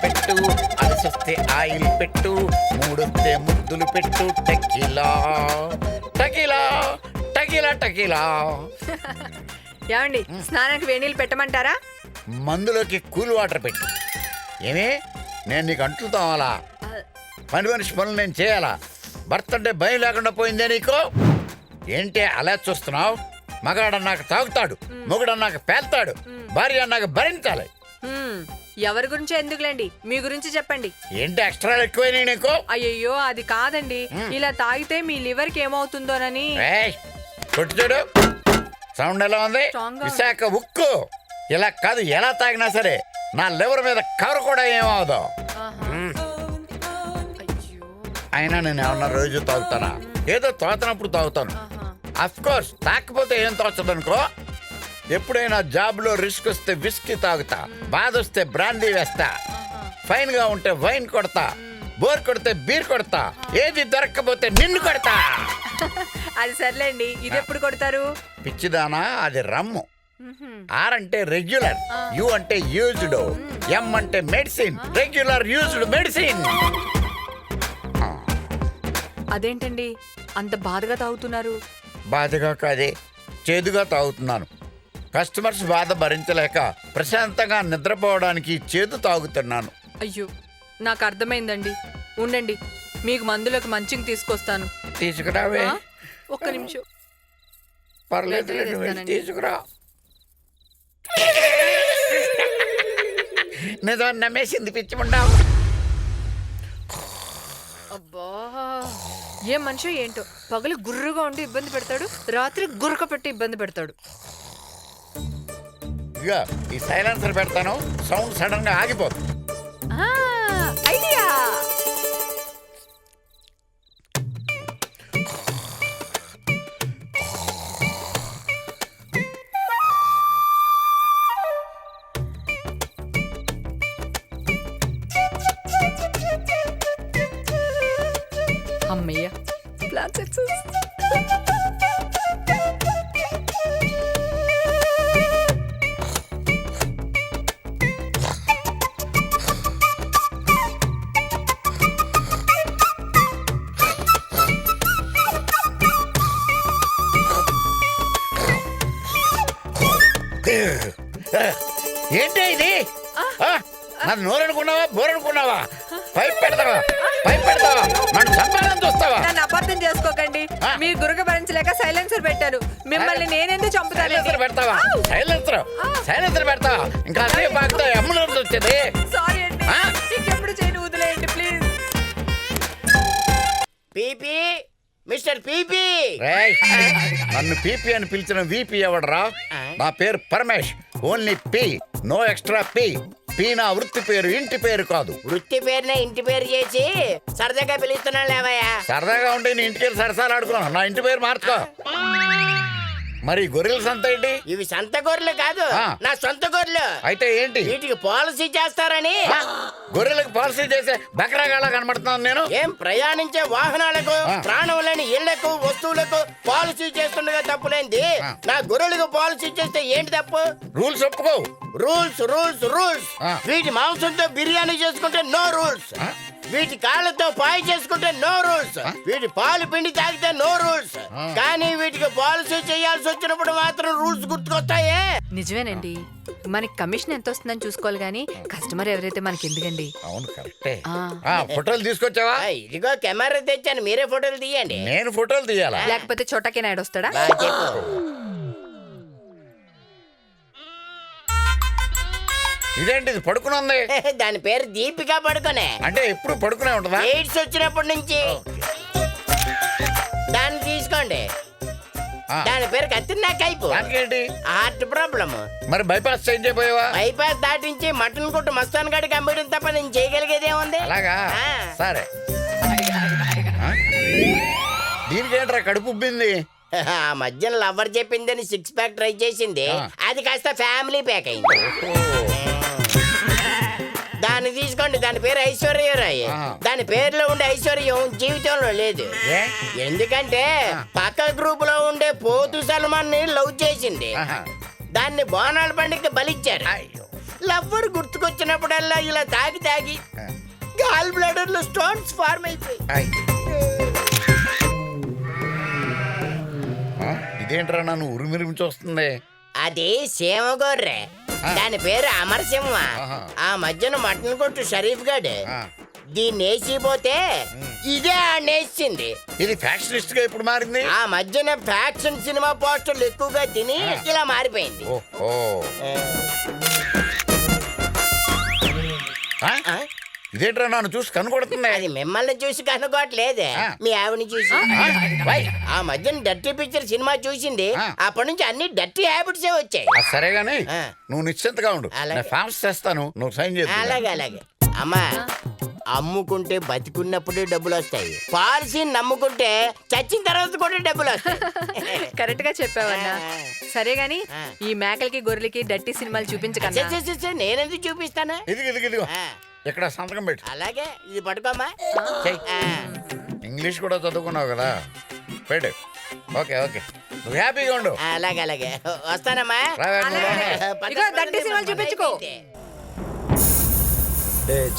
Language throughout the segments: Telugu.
పెట్టు, అలసొస్తే ఆయిల్ పెట్టు, మూడొస్తే ముద్దులు పెట్టు. Tequila tequila tequila tequila. ఏమండి స్నానానికి వేడి నీళ్ళు పెట్టమంటారా? మందులోకి కూల్ వాటర్ పెట్టు. ఏమే నేను నీకు అంట్లు తోమాలా? పని మనిషి పనులు నేను చేయాలా? భర్త అంటే భయం లేకుండా పోయిందే నీకు? ఏంటి అలా చూస్తున్నావు? మగాడన్నాక తాగుతాడు, మొగుడన్నాక పేల్తాడు, భార్య అన్నాక భరించాలి. ఎవరి గురించి ఎందుకులేండి, మీ గురించి చెప్పండి. ఏంటి ఎక్స్ట్రా ఎక్కువైనా నీకు? అయ్యయ్యో అది కాదండి, ఇలా తాగితే మీ లివర్ కి ఏమవుతుందోనని. కొట్టు చూడు, సౌండ్ ఎలా ఉంది? విశాఖ ఉక్కు. ఇలా కాదు, ఎలా తాగినా సరే నా లివర్ మీద కవర్ కూడా ఏమవుదో. అయినా నేను ఏమన్నా రోజు తాగుతానా? ఏదో తోచినప్పుడు తాగుతాను. అఫ్ కోర్స్ తాకపోతే ఏం తోచదు అనుకో. ఎప్పుడైనా జాబ్ లో రిస్క్ వస్తే విస్కీ తాగుతా, బాధ వస్తే బ్రాండీ వేస్తా, ఫైన్ గా ఉంటే వైన్ కొడతా, బోర్ కొడితే బీర్ కొడతా, ఏది దొరక్కపోతే నిన్ను కొడతా. అది సర్లేండి, ఇది ఎప్పుడు కొడతారు? పిచ్చిదానా, అది రమ్ము. ఆర్ అంటే రెగ్యులర్, యు అంటే యూజ్డ్, ఎం అంటే మెడిసిన్. Regular used medicine. అదేంటండి అంత బాధగా తాగుతున్నారు? బాధగా కాదే, చేదుగా తాగుతున్నాను. కస్టమర్స్ బాధ భరించలేక ప్రశాంతంగా నిద్రపోవడానికి చేదు తాగుతున్నాను. అయ్యో నాకు అర్థమైందండి, ఉండండి మీకు మందులకు మంచిగా తీసుకొస్తాను. తీసుకురావే. ఒక్క నిమిషం. పర్లేదు, తీసుకురా. నిజం నమ్మేసింది పిచ్చిముండావు. అబ్బా ఏం మనిషి ఏంటో, పగలు గుర్రుగా ఉండి ఇబ్బంది పెడతాడు, రాత్రి గుర్రక పెట్టి ఇబ్బంది పెడతాడు. ఇక ఈ సైలెన్సర్ పెడతాను, సౌండ్ సడన్ గా ఆగిపోతుంది. ఐడియా. అమ్మయ్య, ప్లాన్ సక్సెస్. ఏంటి ఇది? నన్ను నోరనుకున్నావా, బోరనుకున్నావా? పైప్ పెడతావా, పైప్ పెడతావా? నన్ను చంపాలని చూస్తావా? నన్ను అబద్ధం చేసుకోకండి, మీ గురక భరించలేక సైలెన్సర్ పెట్టాను. మిమ్మల్ని నేనెందుకు చంపుతాను? సైలెన్సర్ పెడతావా? సైలెన్సర్ పెడతావా? ఇంకా అదే బాగుతా అంబులెన్స్ వచ్చేది. సారీ అండి, ఇంకెప్పుడు చేయను, వదిలేయండి ప్లీజ్. PP, mister PP. నన్ను పీపీ అని పిలిచిన వీపీ ఎవడరా? నా పేరు Paramesh, only P, no extra P. P నా వృత్తి పేరు, ఇంటి పేరు కాదు. వృత్తి పేరునే ఇంటి పేరు చేసి సరదాగా పిలుస్తున్నాను లేవయ్యా. సరదాగా ఉంటే నీ ఇంటికి సరసాలు ఆడుకున్నాను, నా ఇంటి పేరు మార్చుకో. మరి గొర్రెల సంత ఏంటి? ఇవి సంత గొర్రెలు కాదు, నా సొంత గొర్రెలు. అయితే ఏంటి? వీటికి పాలసీ చేస్తారని. గొర్రెలకు పాలసీ చేసే బకరాగాళ్ళ కనబడుతున్నాను నేను. ఏం ప్రయాణించే వాహనాలకు, ప్రాణం లేని ఇళ్లకు, వస్తువులకు పాలసీ చేస్తుండగా తప్పులేంది. నా గొర్రెలకు పాలసీ చేస్తే ఏంటి తప్పు? రూల్స్ ఒప్పుకో. Rules rules rules. వీటి మాంసంతో బిర్యానీ చేసుకుంటే నో రూల్స్. వీటి కాళ్ళతో పాయ చేసుకుంటే నో రూల్స్. వీటి పాలు పిండి తాగితే నో రూల్స్. కానీ వీటికి పాలసీ చేయాల్సి వచ్చినప్పుడు మాత్రం రూల్స్ గుర్తుకొస్తాయే. నిజమేనండి, మనకి కమిషన్ ఎంత వస్తుందని చూసుకోవాలి గానీ కస్టమర్ ఎవరైతే మనకి ఎందుకండి. అవును కరెక్టే. ఫోటోలు తీసుకొచ్చావా? ఇదిగో కెమెరా తెచ్చాను, మీరే ఫోటోలు తీయండి. నేను ఫోటోలు తీయాలా? లేకపోతే చోటకే నాయుడు వస్తాడా? ఇదేంటిది పడుకునుంది? దాని పేరు దీపిక పడుకునే. అంటే ఎప్పుడు పడుకునే ఉంటదా? ఎయిడ్స్ వచ్చినప్పటి నుంచి. దాన్ని తీసుకోండి. దాని పేరు కత్తిన్నా కైపు. దానికేంటి? Heart problem. మరి బైపాస్ చేంజ్ అయిపోయావా? బైపాస్ దాటించి మటన్ కొట్టు మస్తాన్ గడికి అమ్మడం తప్ప నేను చేయగలిగేదే ఉంది. అలాగా? సరే. దీనికేంట్రా కడుపు ఉబ్బింది? ఆ మధ్యన లవ్వర్ చెప్పిందని 6 ప్యాక్ ట్రై చేసింది, అది కాస్త ఫ్యామిలీ ప్యాక్ అయింది. దాన్ని తీసుకోండి, దాని పేరు ఐశ్వర్యరాయ్. దాని పేరులో ఉండే ఐశ్వర్యం జీవితంలో లేదు. ఎందుకంటే పక్క గ్రూప్ లో ఉండే పోతు సల్మాన్ ని లవ్ చేసింది. దాన్ని బోనాల పండుగకి బలిచ్చారు. లవ్వర్ గుర్తుకొచ్చినప్పుడల్లా ఇలా తాగి తాగి గాల్ బ్లాడర్ లో స్టోన్స్ ఫార్మ్ అయిపోయి. ఐ. ఇదేంట్రా నన్ను ఉరిమిరిమి చూస్తుంది? అది సీమగొర్రె, దాని పేరు అమరసింహ. ఆహా. ఆ మధ్యన మటన్ కొట్టు షరీఫ్ గాడు ఆ, దీన్ని వేసిపోతే ఇదే నేసింది. ఇది ఫ్యాషనిస్ట్ గా ఇప్పుడు మారింది. ఆ మధ్యన ఫ్యాక్షన్ సినిమా పోస్టర్లు ఎక్కువగా తిని ఇలా మారిపోయింది. ఓహో. ఆ? ఆ? ఇదేంట్రా నన్ను చూసి కనుకొడుతుంది? అది మిమ్మల్ని చూసి కనుకోవట్లేదే, ఆ. మీ ఆవిడని చూసి. వై, ఆ మధ్యన డర్టీ పిక్చర్ సినిమా చూసింది, ఆ. అప్పటి నుంచి అన్ని డర్టీ హ్యాబిట్సే వచ్చాయి. ఆ, సరే గాని ఆ. నువ్వు నిశ్చింతగా ఉండు. అలాగే. నేను ఫామ్స్ చేస్తాను, నువ్వు సైన్ చేస్తా. అలాగే అలాగే. అమ్మా, అమ్ముకుంటే బతికున్నప్పుడే డబ్బులు వస్తాయి, పాలసీని నమ్ముకుంటే చచ్చిన తర్వాత కూడా డబ్బులు వస్తాయి. కరెక్ట్ గా చెప్పావన్నా. సరే గాని ఆ. ఈ మేకలకి గొర్రెలకి డట్టి సినిమాలు చూపించకన్నా. నేనెందుకు చూపిస్తాను? ఇదిగో ఆ. ఇక్కడ సంతకం పెట్టు. అలాగే, ఇది పట్టుకోమ్మా. చెయ్. ఆ. ఇంగ్లీష్ కూడా చదువుకున్నావు కదా, పెట్టు. ఓకే ఓకే, నువ్వు హ్యాపీగా ఉండు. అలాగే అలాగే, వస్తానమ్మా. రావే, నువ్వు రావే. ఇదిగో దట్టి సినిమాలు చూపించుకో.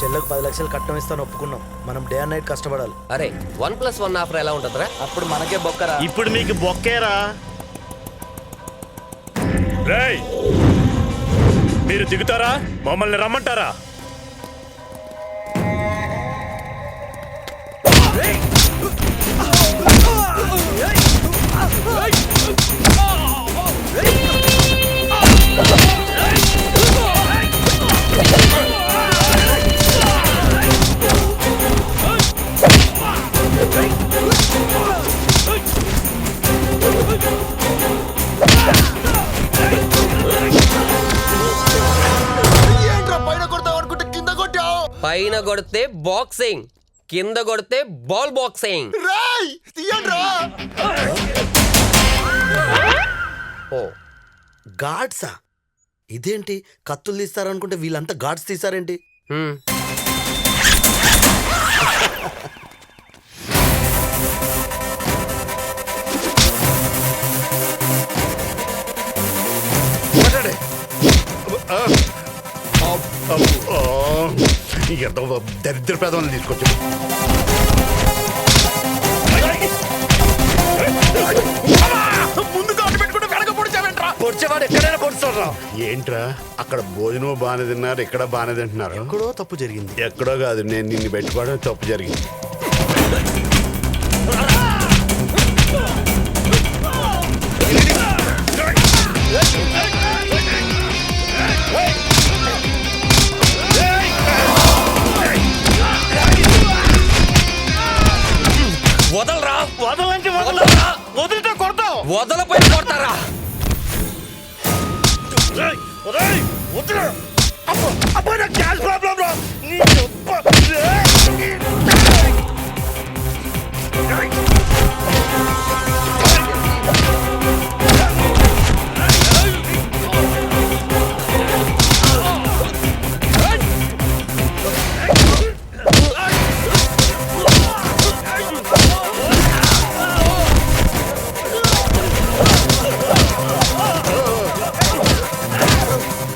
చెల్లకు 10 లక్షలు కట్టం ఇస్తాను ఒప్పుకున్నాం. మనం డే అండ్ నైట్ కష్టపడాలి. అరే 1+1 ఆఫర్ ఎలా ఉంటుందిరా? అప్పుడు మనకే బొక్కరా. ఇప్పుడు మీకు బొక్కేరా? రేయ్, మీరు దిగుతారా మమ్మల్ని రమ్మంటారా? పైన కొడితే బాక్సింగ్, కింద కొడితే బాల్ బాక్సింగ్. ఓ గాడ్సా? ఇదేంటి కత్తులు తీస్తారనుకుంటే వీళ్ళంతా గాడ్స్ తీసారేంటి? హ్మ్. ఎంత దరిద్ర పేదవాళ్ళని తీసుకొచ్చి ముందు కాటు పెట్టుకుంటే వెనక పొడిచావేంట్రా? పొడిచేవాడు ఎక్కడైనా పొడుస్తారా? ఏంట్రా, అక్కడ భోజనం బాగానే తిన్నారు, ఇక్కడ బాగానే తింటున్నారు. ఎక్కడో తప్పు జరిగింది. ఎక్కడో కాదు, నేను నిన్ను పెట్టుకోవడం తప్పు జరిగింది. వదలరా, వదలంటే వదలరా, వదిలితే కొడతావు. వదలపోయి కొడతారా? గ్యాస్ ప్రాబ్లం రా.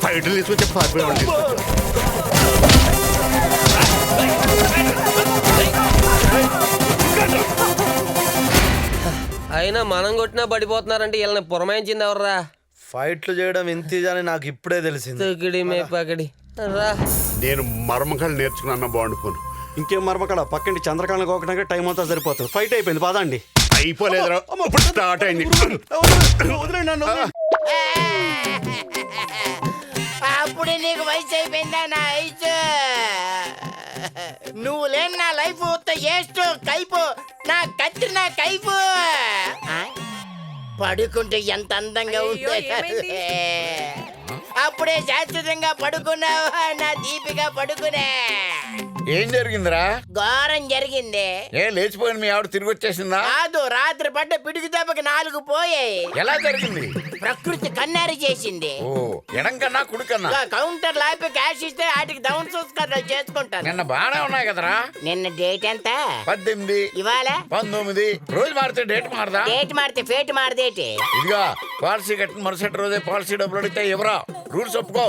ఫైటర్లు తీసుకొచ్చి పారిపోయాడు తీసుకొచ్చావు. అయినా మనం కొట్టినా పడిపోతున్నారంటే వీళ్ళని పురమాయించింది ఎవర్రా? ఫైట్లు చేయడం ఇంత అని నాకు ఇప్పుడే తెలిసింది. తొకిడి మే పకడి రా. నేను మర్మకాలు నేర్చుకున్నా బాగుండిపోను. ఇంకేం మరమకడ పక్కండి చంద్రకాలను కోకడానికి టైం అంతా సరిపోతుంది. ఫైట్ అయిపోయింది, పదండి. అయిపోలేదురా, ఇప్పుడు స్టార్ట్ అయింది. వదిలేండి నన్ను. అప్పుడే నీకు వయసు అయిపోయిందా? నా వయసు నువ్వు లేని నా లైఫ్ ఏస్టో కైపు, నా కత్తి నా కైపు. పడుకుంటే ఎంత అందంగా అయ్యో, ఉందో. ఏమైంది? అప్పుడే శాశ్వతంగా పడుకున్నావు నా దీపిగా, పడుకునే. ఏం జరిగిందిరా? ఘోరం జరిగింది. ఏ లేచిపోయిన మీ ఆవిడ తిరిగి వచ్చేసిందా? కాదు, రాత్రి పడ్డ పిడుగు దెబ్బకి 4 పోయాయి. ఎలా జరిగింది? ప్రకృతి కన్నారి చేసింది. ఓ, ఎడం కన్నా కుడి కన్నా? కౌంటర్ లాపి క్యాష్ ఇస్తే వాటికి డౌన్ సంస్కారాలు చేసుకుంటాను. నిన్న బాగానే ఉన్నాయి కదరా? నిన్న డేట్ ఎంత? 18, ఇవాళ 19. రోజు మారితే డేట్ మారదా? డేట్ మారితే ఫేట్ మారదేటి. ఇదిగా పాలసీ కట్టిన మరుసటి రోజే పాలసీ డబ్బులు అడిగితే ఎవరా? రూల్స్ ఒప్పుకో.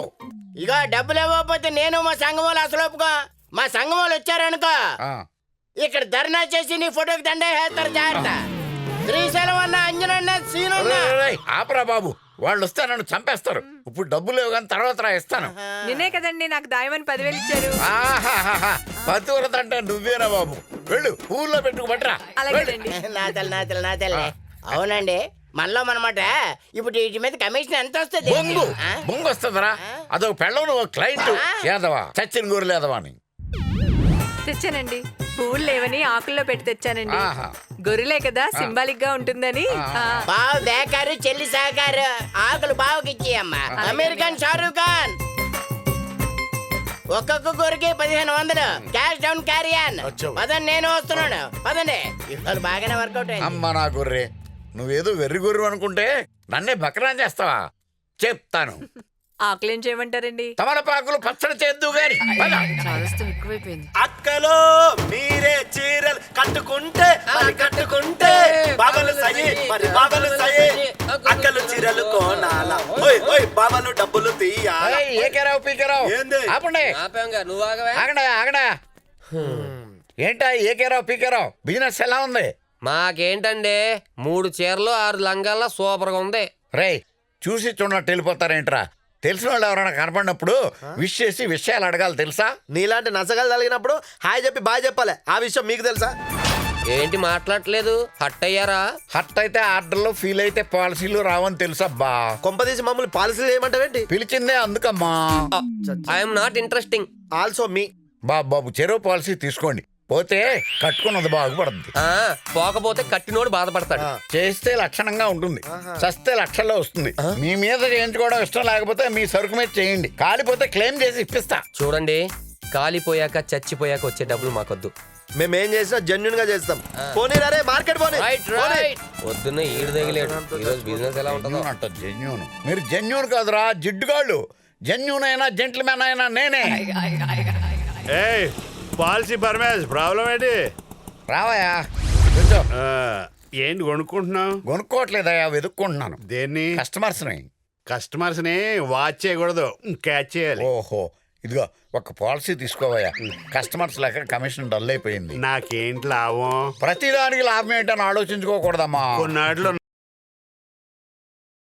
ఇక డబ్బులు ఇవ్వకపోతే నేను మా సంఘం వాళ్ళు అసలు ఒప్పుకో. మా సంఘం వాళ్ళు వచ్చారనుకో ఆ, ఇక్కడ ధర్నా చేసి నీ ఫోటోకి దండే వేస్తారు. జాగ్రత్త. శ్రీశైలం అన్న, అంజనన్న, సీనన్న. రేయ్, రేయ్, ఆపరా బాబు, వాళ్ళు వస్తే నన్ను చంపేస్తారు. ఇప్పుడు డబ్బులు లేవు కానీ తర్వాత రా ఇస్తాను. నిన్నే కదండి నాకు దాయమని 10,000 ఇచ్చారు. ఆహాహాహా, పతివ్రత అంటే నువ్వేనా బాబు? వెళ్ళు, ఊళ్ళో పెట్టుకు పట్టరా. అలాగేనండి. నా తెల్ల. అవునండి, మనలో మనమాట. ఇప్పుడు వీటి మీద కమిషన్ ఎంత వస్తుంది? బొంగు బొంగు వస్తుందరా. అదొక పెళ్ళం, నువ్వు క్లయింట్ ఏదవా, చచ్చిన గొర్రెలు ఏదవా అని. తెచ్చానండి. పువ్వులు లేవని ఆకుల్లో పెట్టి తెచ్చానండి. ఆహా. గొర్రెలే కదా, సింబాలిక్ గా ఉంటుందని. బావు బేకారు, చెల్లి సహకారు. ఆకులు బావుకి ఇచ్చేయమ్మా. అమెరికన్ షారూక్ ఖాన్. ఒక్కొక్క గొర్రెకి 1500 క్యాష్ డౌన్ క్యారియన్. పదండి, నేను వస్తున్నాను. పదండి, ఇవాళ బాగానే వర్కౌట్ అయింది. అమ్మ నా గొర్రె, నువ్వేదో వెర్రి గొర్రె అనుకుంటే నన్నే బకరా చేస్తావా? చెప్తాను. ఆకులేం చేయమంటారండి? తమలపాకులు పచ్చడి చేద్దు గాని పద. చాదస్తం ఎక్కువైపోయింది. అక్కలో మీరే చీరలు కట్టుకుంటే మరి కట్టుకుంటే బాబలు సయ్యి మరి బాబలు సయ్యి అక్కలు చీరలు కోనాల ఓయ్ ఓయ్ బాబలు డబ్బులు తీయాల. ఏయ్, ఏకేరావు పీకేరావు ఏంది? ఆపండి. ఆపాంగా, నువ్వు ఆగవే. ఆగడా ఆగడా. ఏంటా ఏకేరావు పీకేరావు, బిజినెస్ ఎలా ఉంది? మాకేంటండి 3 చీరలు 6 లంగాల్లో సూపర్గా ఉంది. రేయ్, చూసి చూడనట్టు వెళ్ళిపోతారేంట్రా? తెలిసిన వాళ్ళు ఎవరైనా కనపడినప్పుడు విష్ చేసి విషయాలు అడగాలి, తెలుసా? నీలాంటి నసగాలు తగిలినప్పుడు హాయ్ చెప్పి బాయ్ చెప్పాలి. ఆ విషయం మీకు తెలుసా? ఏంటి మాట్లాడట్లేదు? హట్ అయ్యారా? హట్ అయితే ఆర్డర్లు, ఫీల్ అయితే పాలసీలు రావని తెలుసబ్బా. కొంపదీసి మమ్మల్ని పాలసీలు ఏమంటావేంటి? పిలిచిందే అందుకమ్మా. I'm not interesting. ఆల్సో మీ బాబు చెరువు పాలసీ తీసుకోండి, పోతే కట్టుకున్నది బాగుపడుద్ది. పోకపోతే కట్టినోడు బాధపడతాడు. చేస్తే లక్షణంగా ఉంటుంది, చస్తే లక్షల్లో వస్తుంది. మీ మీద చేయించుకోవడం ఇష్టం లేకపోతే మీ సరుకు మీద చేయండి, కాలిపోతే క్లెయిమ్ చేసి ఇప్పిస్తా. చూడండి, కాలిపోయాక చచ్చిపోయాక వచ్చే డబ్బులు మాకొద్దు. మేమేం చేసినా జెన్యున్ గా చేస్తాం. పోనీ రే మార్కెట్ పోనీ. పొద్దున్న ఈడు తగిలేడు. ఈరోజు బిజినెస్ ఎలా ఉంటుందో. జెన్యూన్ అంట, జెన్యూన్. మీరు జెన్యూన్ కాదురా, జిడ్డుగాళ్ళు. జెన్యూన్ అయినా జెంట్మెన్ అయినా నేనే. ఏయ్, పాలసీ పరమేశ్, ప్రాబ్లం ఏంటి? రావయా, కూర్చో. ఆ, ఏంటి కొనుక్కుంటున్నావు? కొనుక్కోవట్లేదయా, వెతుక్కుంటున్నాను. దేన్ని? కస్టమర్స్ని. కస్టమర్స్ ని వాచ్ చేయకూడదు, క్యాచ్ చేయాలి. ఓహో, ఇదిగో ఒక పాలసీ తీసుకోవయ్యా. కస్టమర్స్ లేక కమిషన్ డల్ అయిపోయింది. నాకేంటి లాభం? ప్రతిదానికి లాభం ఏంటని ఆలోచించుకోకూడదమ్మా. కొన్నాళ్ళు